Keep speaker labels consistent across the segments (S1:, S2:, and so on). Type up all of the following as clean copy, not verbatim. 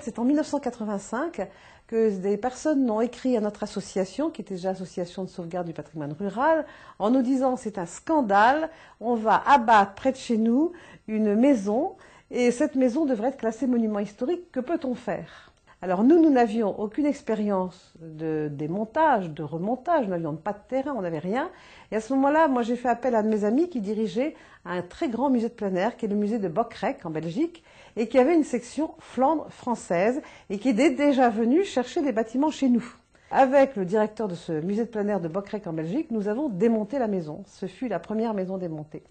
S1: C'est en 1985 que des personnes ont écrit à notre association, qui était déjà Association de sauvegarde du patrimoine rural, en nous disant c'est un scandale, on va abattre près de chez nous une maison, et cette maison devrait être classée monument historique, que peut-on faire? Alors nous n'avions aucune expérience de démontage, de remontage, nous n'avions pas de terrain, on n'avait rien. Et à ce moment-là, moi j'ai fait appel à un de mes amis qui dirigeait un très grand musée de plein air, qui est le musée de Bocrec en Belgique, et qui avait une section Flandre française, et qui était déjà venu chercher des bâtiments chez nous. Avec le directeur de ce musée de plein air de Bocrec en Belgique, nous avons démonté la maison. Ce fut la première maison démontée.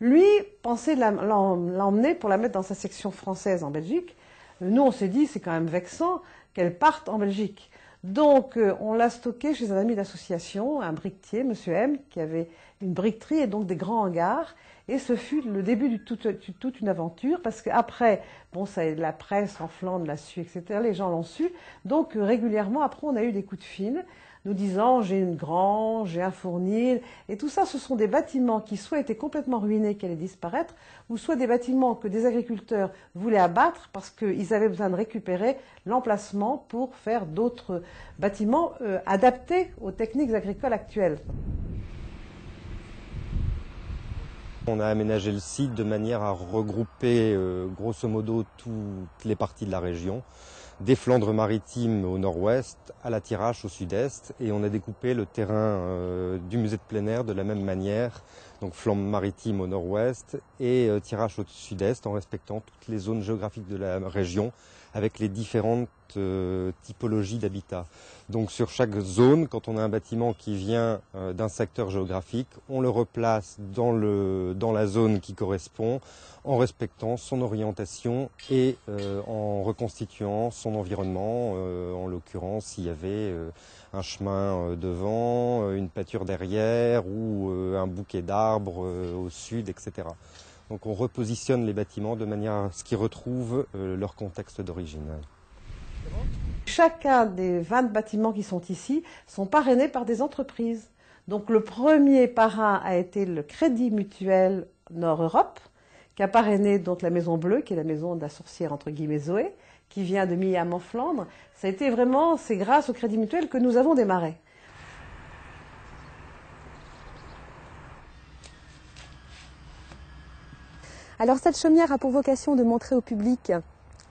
S1: Lui pensait l'emmener pour la mettre dans sa section française en Belgique. Nous, on s'est dit, c'est quand même vexant qu'elle parte en Belgique. Donc, on l'a stocké chez un ami d'association, un briquetier, Monsieur M, qui avait une briqueterie et donc des grands hangars. Et ce fut le début de toute une aventure, parce qu'après, bon, la presse en Flandre l'a su, etc., les gens l'ont su. Donc, régulièrement, après, on a eu des coups de fil, nous disant, j'ai une grange, j'ai un fournil. Et tout ça, ce sont des bâtiments qui soit étaient complètement ruinés, qui allaient disparaître, ou soit des bâtiments que des agriculteurs voulaient abattre parce qu'ils avaient besoin de récupérer l'emplacement pour faire d'autres bâtiments adaptés aux techniques agricoles actuelles.
S2: On a aménagé le site de manière à regrouper grosso modo toutes les parties de la région, des Flandres maritimes au nord-ouest à la Thiérache au sud-est, et on a découpé le terrain du musée de plein air de la même manière, donc Flandres maritimes au nord-ouest et Thiérache au sud-est, en respectant toutes les zones géographiques de la région avec les différentes typologies d'habitat. Donc sur chaque zone, quand on a un bâtiment qui vient d'un secteur géographique, on le replace dans la zone qui correspond en respectant son orientation et en reconstituant son environnement. En l'occurrence, s'il y avait un chemin devant, une pâture derrière ou un bouquet d'arbres au sud, etc. Donc on repositionne les bâtiments de manière à ce qu'ils retrouvent leur contexte d'origine.
S1: Chacun des 20 bâtiments qui sont ici sont parrainés par des entreprises. Donc le premier parrain a été le Crédit Mutuel Nord-Europe, qui a parrainé donc la Maison Bleue, qui est la maison de la sorcière entre guillemets Zoé, qui vient de Miam en Flandre. Ça a été vraiment, c'est grâce au Crédit Mutuel que nous avons démarré.
S3: Alors cette chaumière a pour vocation de montrer au public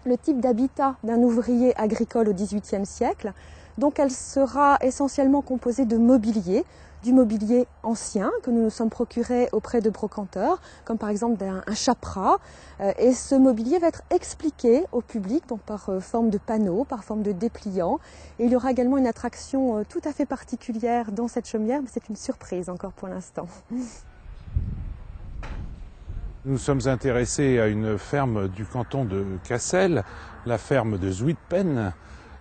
S3: le type d'habitat d'un ouvrier agricole au XVIIIe siècle. Donc elle sera essentiellement composée de mobilier, du mobilier ancien que nous nous sommes procurés auprès de brocanteurs, comme par exemple un chaperas. Et ce mobilier va être expliqué au public donc par forme de panneaux, par forme de dépliants. Et il y aura également une attraction tout à fait particulière dans cette chaumière, mais c'est une surprise encore pour l'instant.
S4: Nous sommes intéressés à une ferme du canton de Cassel, la ferme de Zuidpen,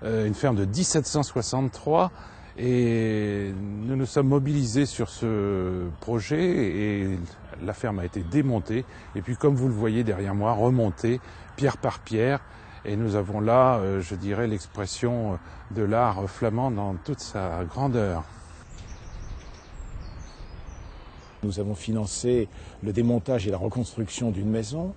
S4: une ferme de 1763, et nous nous sommes mobilisés sur ce projet et la ferme a été démontée et puis comme vous le voyez derrière moi, remontée pierre par pierre, et nous avons là, je dirais, l'expression de l'art flamand dans toute sa grandeur.
S5: Nous avons financé le démontage et la reconstruction d'une maison,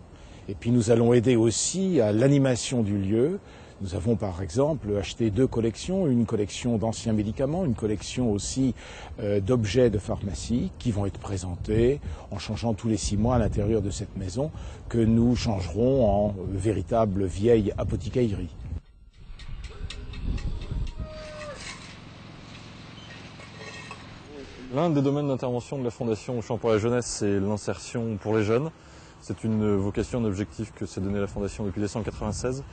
S5: et puis nous allons aider aussi à l'animation du lieu. Nous avons par exemple acheté 2 collections, une collection d'anciens médicaments, une collection aussi d'objets de pharmacie qui vont être présentés en changeant tous les 6 mois à l'intérieur de cette maison que nous changerons en véritable vieille apothicairie.
S6: L'un des domaines d'intervention de la Fondation Auchan pour la jeunesse, c'est l'insertion pour les jeunes. C'est une vocation, un objectif que s'est donné la Fondation depuis 1996.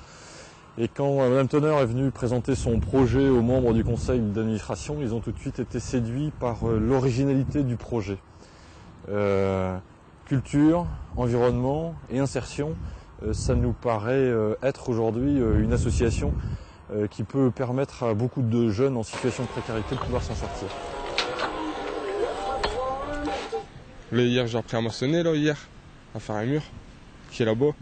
S6: Et quand Mme Tonner est venue présenter son projet aux membres du conseil d'administration, ils ont tout de suite été séduits par l'originalité du projet. Culture, environnement et insertion, ça nous paraît être aujourd'hui une association qui peut permettre à beaucoup de jeunes en situation de précarité de pouvoir s'en sortir.
S7: Là, hier, j'ai appris à maçonner, là, hier, à faire un mur, qui est là-bas.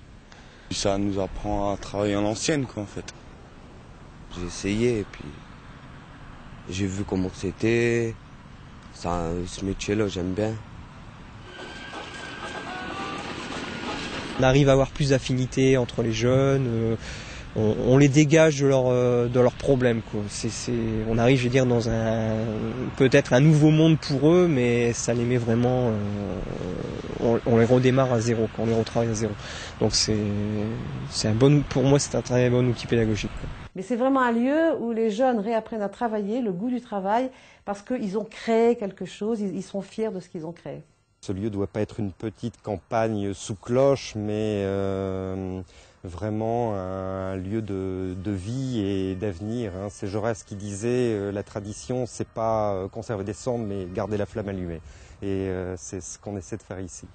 S8: Ça nous apprend à travailler en ancienne, quoi, en fait. J'ai essayé, et puis j'ai vu comment c'était. Ce métier-là, j'aime bien.
S9: On arrive à avoir plus d'affinité entre les jeunes, on les dégage de leurs problèmes, quoi. On arrive, je veux dire, dans peut-être un nouveau monde pour eux, mais ça les met vraiment, on les redémarre à zéro, on les retravaille à zéro. Donc pour moi, c'est un très bon outil pédagogique, quoi.
S1: Mais c'est vraiment un lieu où les jeunes réapprennent à travailler, le goût du travail, parce qu'ils ont créé quelque chose, ils sont fiers de ce qu'ils ont créé.
S2: Ce lieu ne doit pas être une petite campagne sous cloche, mais vraiment un lieu de vie et d'avenir. C'est Jaurès qui disait la tradition, c'est pas conserver des cendres, mais garder la flamme allumée. Et c'est ce qu'on essaie de faire ici.